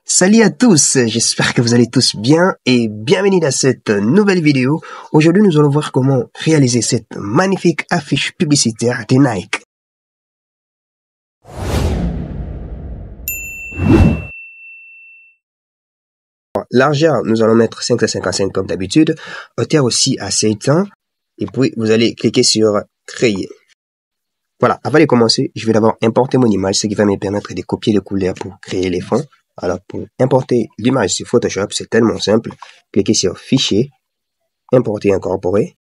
Salut à tous, j'espère que vous allez tous bien et bienvenue dans cette nouvelle vidéo. Aujourd'hui, nous allons voir comment réaliser cette magnifique affiche publicitaire de Nike. Largeur, nous allons mettre 555 comme d'habitude. Hauteur aussi à 7 ans. Et puis, vous allez cliquer sur créer. Voilà, avant de commencer, je vais d'abord importer mon image, ce qui va me permettre de copier les couleurs pour créer les fonds. Alors, pour importer l'image sur Photoshop, c'est tellement simple. Cliquez sur Fichier, Importer, Incorporer.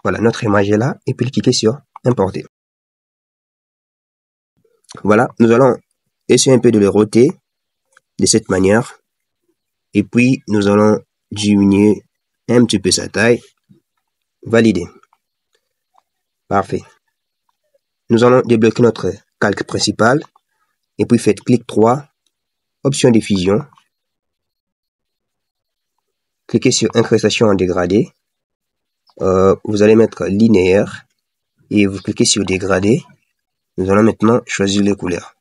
Voilà, notre image est là. Et puis, cliquez sur Importer. Voilà, nous allons essayer un peu de le roter de cette manière. Et puis, nous allons diminuer un petit peu sa taille. Valider. Parfait. Nous allons débloquer notre calque principal. Et puis, faites clic droit, option de fusion. Cliquez sur incrustation en dégradé. Vous allez mettre linéaire. Et vous cliquez sur dégradé. Nous allons maintenant choisir les couleurs.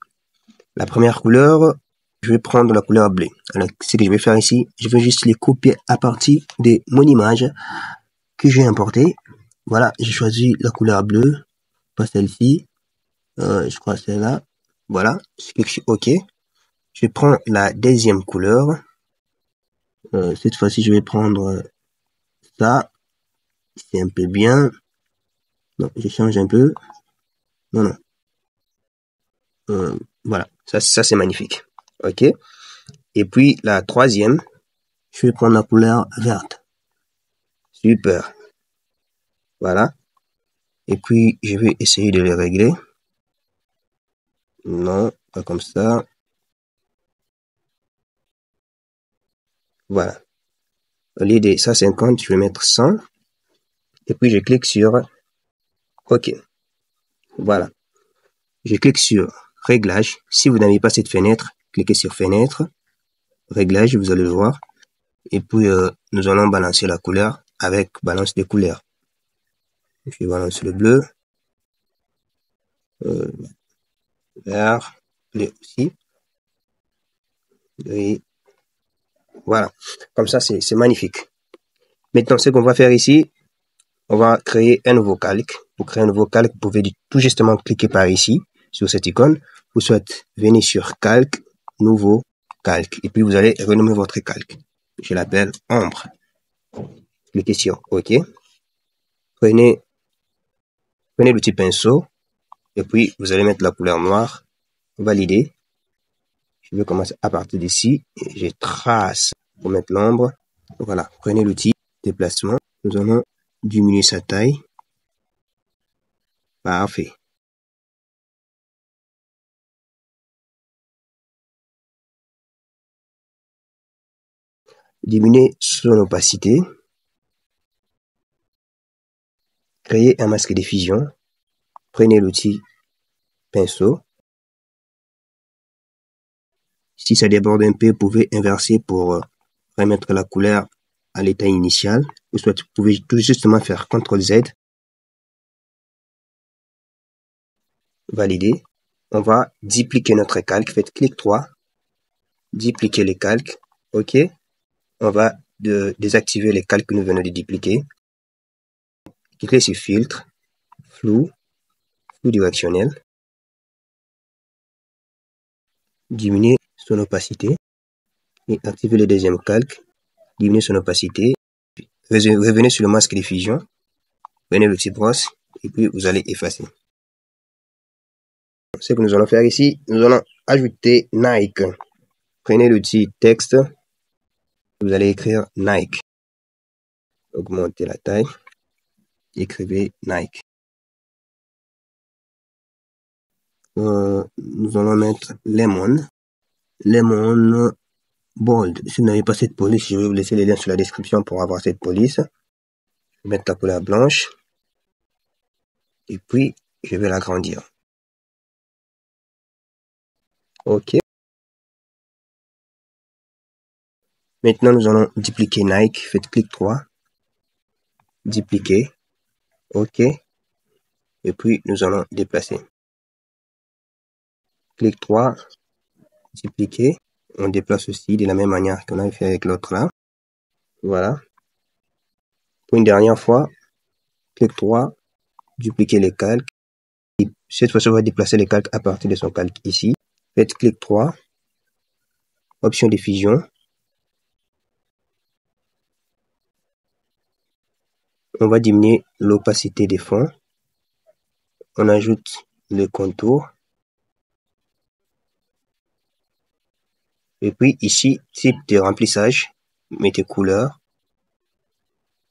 La première couleur, je vais prendre la couleur bleue. Alors, ce que je vais faire ici, je vais juste les copier à partir de mon image que j'ai importée. Voilà, j'ai choisi la couleur bleue, pas celle-ci. Je crois celle-là. Voilà, je clique sur OK. Je prends la deuxième couleur. Cette fois-ci, je vais prendre ça. C'est un peu bien. Non, je change un peu. Non. Voilà, ça c'est magnifique. OK. Et puis la troisième, je vais prendre la couleur verte. Super. Voilà. Et puis je vais essayer de les régler. Non, pas comme ça. Voilà. Au lieu de 150, je vais mettre 100. Et puis je clique sur OK. Voilà. Je clique sur Réglage. Si vous n'avez pas cette fenêtre, cliquez sur Fenêtre. Réglage, vous allez le voir. Et puis nous allons balancer la couleur avec balance des couleurs. Je balance le bleu. Vert. Bleu aussi. Et voilà. Comme ça, c'est magnifique. Maintenant, ce qu'on va faire ici, on va créer un nouveau calque. Pour créer un nouveau calque, vous pouvez tout justement cliquer par ici, sur cette icône. Ou soit venir sur Calque, Nouveau calque. Et puis vous allez renommer votre calque. Je l'appelle Ombre. Cliquez sur OK. Prenez l'outil pinceau. Et puis vous allez mettre la couleur noire. Valider. Je vais commencer à partir d'ici. Et je trace pour mettre l'ombre. Voilà. Prenez l'outil déplacement. Nous allons diminuer sa taille. Parfait. Diminuer son opacité. Créer un masque d'effusion. Prenez l'outil pinceau. Si ça déborde un peu, vous pouvez inverser pour remettre la couleur à l'état initial. Ou soit vous pouvez tout justement faire CTRL Z. Valider. On va dupliquer notre calque. Faites clic droit. Dupliquer les calques. OK. On va désactiver les calques que nous venons de dupliquer. Cliquez sur filtre, flou directionnel. Diminuer son opacité. Et activer le deuxième calque. Diminuer son opacité. Revenez sur le masque d'effusion. Prenez l'outil brosse. Et puis vous allez effacer. Ce que nous allons faire ici, nous allons ajouter Nike. Prenez l'outil texte. Vous allez écrire Nike. Augmentez la taille. Écrivez Nike. Nous allons mettre Lemon. Lemon Bold. Si vous n'avez pas cette police, je vais vous laisser les liens sur la description pour avoir cette police. Je vais mettre la couleur blanche. Et puis, je vais l'agrandir. OK. Maintenant, nous allons dupliquer Nike. Faites clic droit. Dupliquer. OK. Et puis, nous allons déplacer. Clic droit. Dupliquer. on déplace aussi de la même manière qu'on avait fait avec l'autre là. Voilà. Pour une dernière fois, clic droit, dupliquer les calques. Et cette fois-ci, on va déplacer les calques à partir de son calque ici. Faites clic droit, option de fusion. On va diminuer l'opacité des fonds. On ajoute le contour. Et puis ici, type de remplissage, mettez couleur.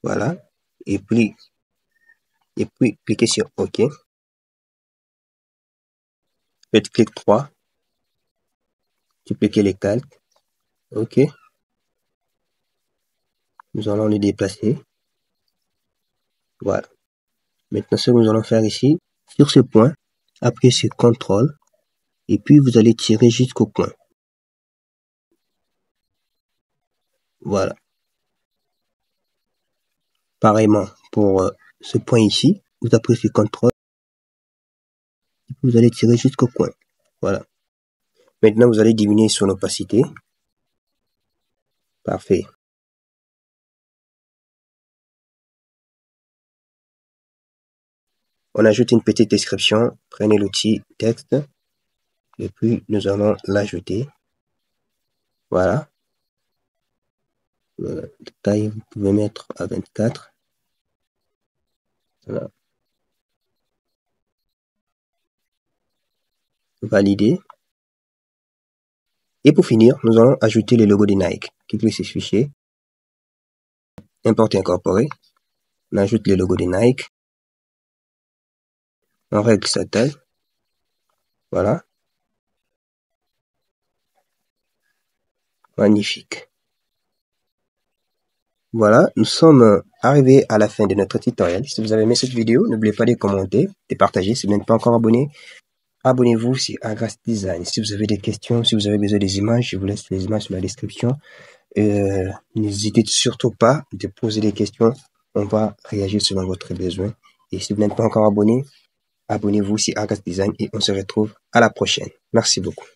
Voilà. Et puis cliquez sur OK. Faites clic droit. Dupliquer les calques. OK. Nous allons les déplacer. Voilà. Maintenant, ce que nous allons faire ici, sur ce point, appuyez sur CTRL et puis vous allez tirer jusqu'au point. Voilà. Pareillement, pour ce point ici, vous appuyez sur CTRL et puis vous allez tirer jusqu'au point. Voilà. Maintenant, vous allez diminuer son opacité. Parfait. On ajoute une petite description. Prenez l'outil texte et puis nous allons l'ajouter. Voilà. La taille, vous pouvez mettre à 24. Voilà. Valider. Et pour finir, nous allons ajouter le logo de Nike. Cliquez sur ce fichier. Importer, incorporer. On ajoute le logo de Nike. On règle sa taille. Voilà. Magnifique. Voilà, nous sommes arrivés à la fin de notre tutoriel. Si vous avez aimé cette vidéo, n'oubliez pas de commenter, de partager. Si vous n'êtes pas encore abonné, abonnez-vous sur Agras Design. Si vous avez des questions, si vous avez besoin des images, je vous laisse les images sur la description. N'hésitez surtout pas de poser des questions. On va réagir selon votre besoin. Et si vous n'êtes pas encore abonné, abonnez-vous sur Agras Design et on se retrouve à la prochaine. Merci beaucoup.